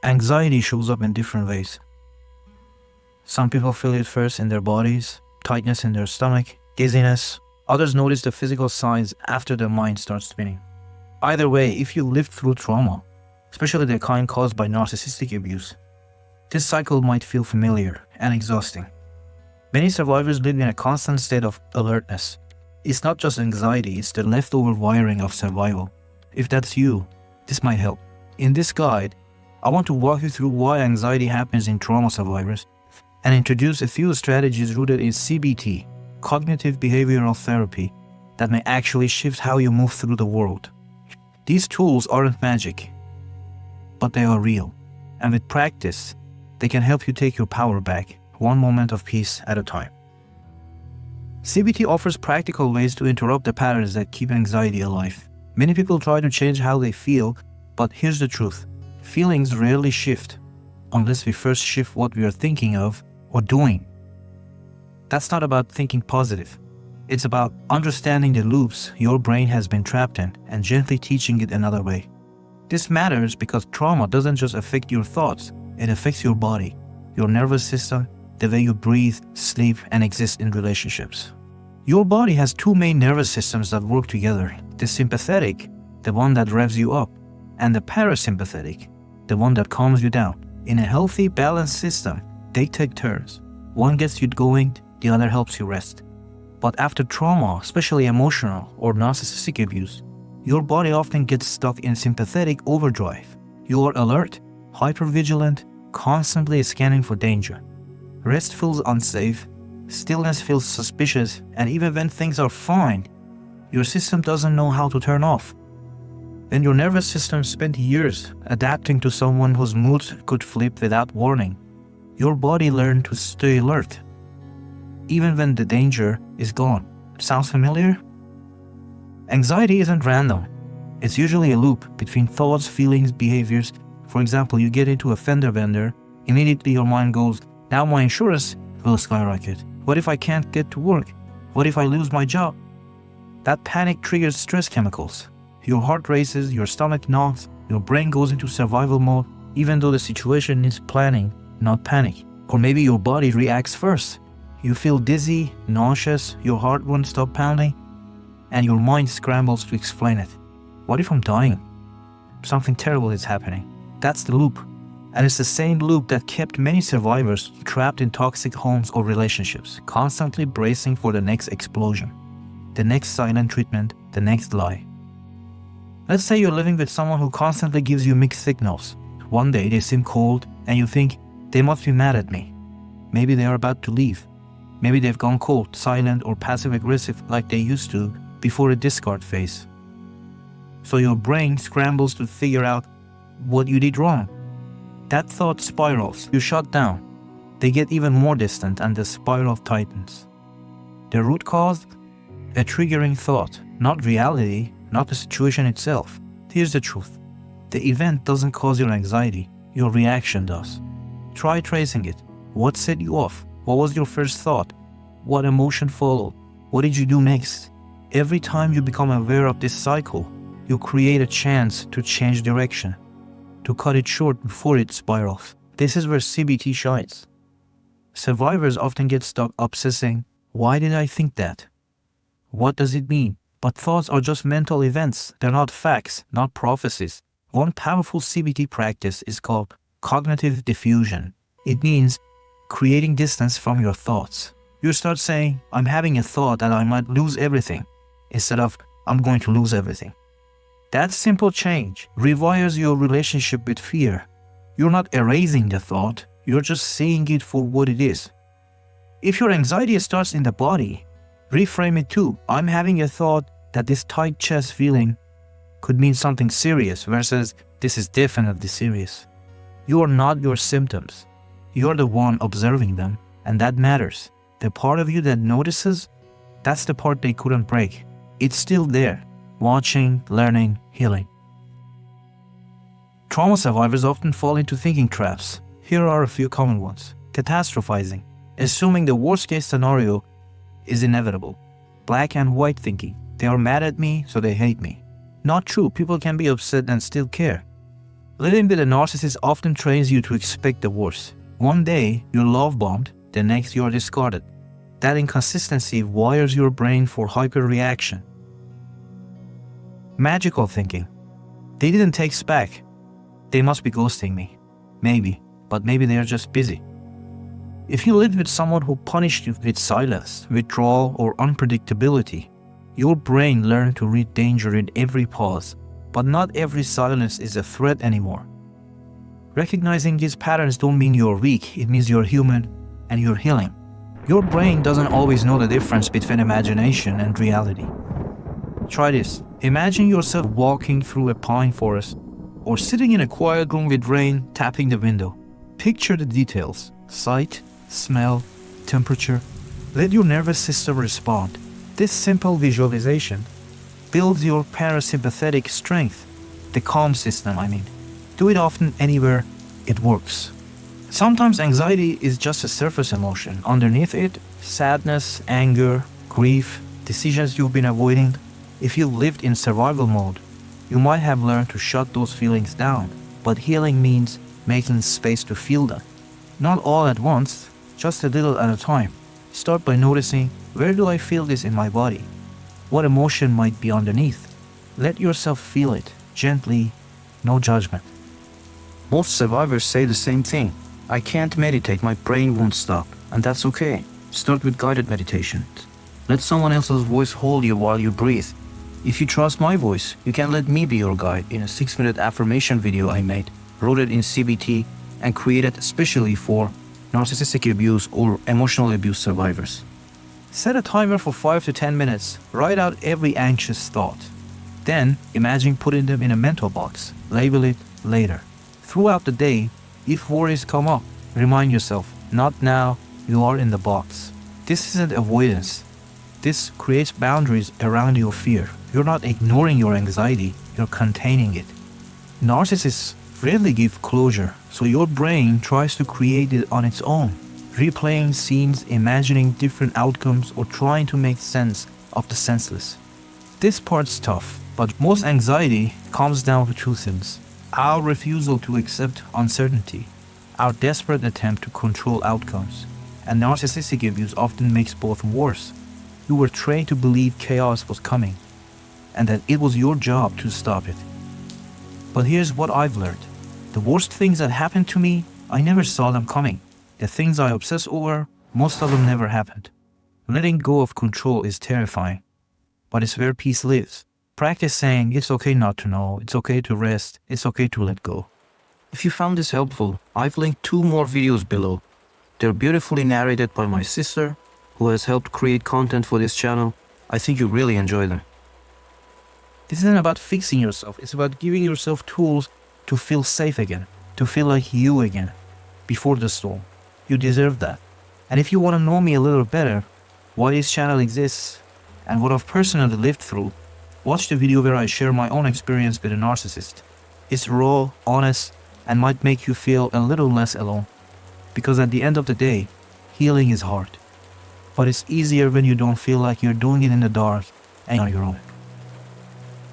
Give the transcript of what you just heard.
Anxiety shows up in different ways. Some people feel it first in their bodies, tightness in their stomach, dizziness. Others notice the physical signs after their mind starts spinning. Either way, if you lived through trauma, especially the kind caused by narcissistic abuse, this cycle might feel familiar and exhausting. Many survivors live in a constant state of alertness. It's not just anxiety, it's the leftover wiring of survival. If that's you, this might help. In this guide, I want to walk you through why anxiety happens in trauma survivors and introduce a few strategies rooted in CBT, cognitive behavioral therapy, that may actually shift how you move through the world. These tools aren't magic, but they are real, and with practice, they can help you take your power back, one moment of peace at a time. CBT offers practical ways to interrupt the patterns that keep anxiety alive. Many people try to change how they feel, but here's the truth. Feelings rarely shift unless we first shift what we are thinking of or doing. That's not about thinking positive. It's about understanding the loops your brain has been trapped in and gently teaching it another way. This matters because trauma doesn't just affect your thoughts, it affects your body, your nervous system, the way you breathe, sleep, and exist in relationships. Your body has two main nervous systems that work together. The sympathetic, the one that revs you up, and the parasympathetic, the one that calms you down. In a healthy, balanced system, they take turns. One gets you going, the other helps you rest. But after trauma, especially emotional or narcissistic abuse, your body often gets stuck in sympathetic overdrive. You are alert, hypervigilant, constantly scanning for danger. Rest feels unsafe, stillness feels suspicious, and even when things are fine, your system doesn't know how to turn off. When your nervous system spent years adapting to someone whose moods could flip without warning, your body learned to stay alert, even when the danger is gone. Sounds familiar? Anxiety isn't random. It's usually a loop between thoughts, feelings, behaviors. For example, you get into a fender bender, immediately your mind goes, now my insurance will skyrocket. What if I can't get to work? What if I lose my job? That panic triggers stress chemicals. Your heart races, your stomach knocks, your brain goes into survival mode, even though the situation needs planning, not panic. Or maybe your body reacts first. You feel dizzy, nauseous, your heart won't stop pounding, and your mind scrambles to explain it. What if I'm dying? Something terrible is happening. That's the loop. And it's the same loop that kept many survivors trapped in toxic homes or relationships, constantly bracing for the next explosion, the next silent treatment, the next lie. Let's say you're living with someone who constantly gives you mixed signals. One day they seem cold and you think, they must be mad at me. Maybe they are about to leave. Maybe they've gone cold, silent, or passive-aggressive like they used to before a discard phase. So your brain scrambles to figure out what you did wrong. That thought spirals. You shut down. They get even more distant and the spiral tightens. The root cause? A triggering thought, not reality, not the situation itself. Here's the truth. The event doesn't cause your anxiety. Your reaction does. Try tracing it. What set you off? What was your first thought? What emotion followed? What did you do next? Every time you become aware of this cycle, you create a chance to change direction, to cut it short before it spirals. This is where CBT shines. Survivors often get stuck obsessing, why did I think that? What does it mean? But thoughts are just mental events. They're not facts, not prophecies. One powerful CBT practice is called cognitive diffusion. It means creating distance from your thoughts. You start saying, I'm having a thought that I might lose everything, instead of, I'm going to lose everything. That simple change rewires your relationship with fear. You're not erasing the thought, you're just seeing it for what it is. If your anxiety starts in the body, reframe it too. I'm having a thought that this tight chest feeling could mean something serious versus this is definitely serious. You are not your symptoms. You're the one observing them, and that matters. The part of you that notices, that's the part they couldn't break. It's still there, watching, learning, healing. Trauma survivors often fall into thinking traps. Here are a few common ones. Catastrophizing, assuming the worst case scenario is inevitable. Black and white thinking, they are mad at me, so they hate me. Not true, people can be upset and still care. Living with a narcissist often trains you to expect the worst. One day, you're love-bombed, the next you are discarded. That inconsistency wires your brain for hyper-reaction. Magical thinking. They didn't text back. They must be ghosting me. Maybe, but maybe they are just busy. If you lived with someone who punished you with silence, withdrawal, or unpredictability, your brain learned to read danger in every pause, but not every silence is a threat anymore. Recognizing these patterns don't mean you're weak, it means you're human and you're healing. Your brain doesn't always know the difference between imagination and reality. Try this. Imagine yourself walking through a pine forest or sitting in a quiet room with rain tapping the window. Picture the details: sight, smell, temperature. Let your nervous system respond. This simple visualization builds your parasympathetic strength, the calm system, Do it often, anywhere, it works. Sometimes anxiety is just a surface emotion. Underneath it, sadness, anger, grief, decisions you've been avoiding. If you lived in survival mode, you might have learned to shut those feelings down. But healing means making space to feel them. Not all at once, just a little at a time. Start by noticing, where do I feel this in my body? What emotion might be underneath? Let yourself feel it, gently, no judgment. Most survivors say the same thing. I can't meditate, my brain won't stop. And that's okay. Start with guided meditations. Let someone else's voice hold you while you breathe. If you trust my voice, you can let me be your guide in a 6-minute affirmation video I made, wrote it in CBT, and created especially for narcissistic abuse or emotional abuse survivors. Set a timer for 5 to 10 minutes. Write out every anxious thought. Then, imagine putting them in a mental box. Label it later. Throughout the day, if worries come up, remind yourself, not now, you are in the box. This isn't avoidance. This creates boundaries around your fear. You're not ignoring your anxiety, you're containing it. Narcissists rarely give closure, so your brain tries to create it on its own, replaying scenes, imagining different outcomes, or trying to make sense of the senseless. This part's tough, but most anxiety comes down to two things: our refusal to accept uncertainty, our desperate attempt to control outcomes. And narcissistic abuse often makes both worse. You were trained to believe chaos was coming, and that it was your job to stop it. But here's what I've learned. The worst things that happened to me, I never saw them coming. The things I obsess over, most of them never happened. Letting go of control is terrifying, but it's where peace lives. Practice saying, it's okay not to know, it's okay to rest, it's okay to let go. If you found this helpful, I've linked 2 more videos below. They're beautifully narrated by my sister, who has helped create content for this channel. I think you'll really enjoy them. This isn't about fixing yourself, it's about giving yourself tools to feel safe again, to feel like you again, before the storm. You deserve that. And if you want to know me a little better, why this channel exists, and what I've personally lived through, watch the video where I share my own experience with a narcissist. It's raw, honest, and might make you feel a little less alone. Because at the end of the day, healing is hard. But it's easier when you don't feel like you're doing it in the dark and on your own.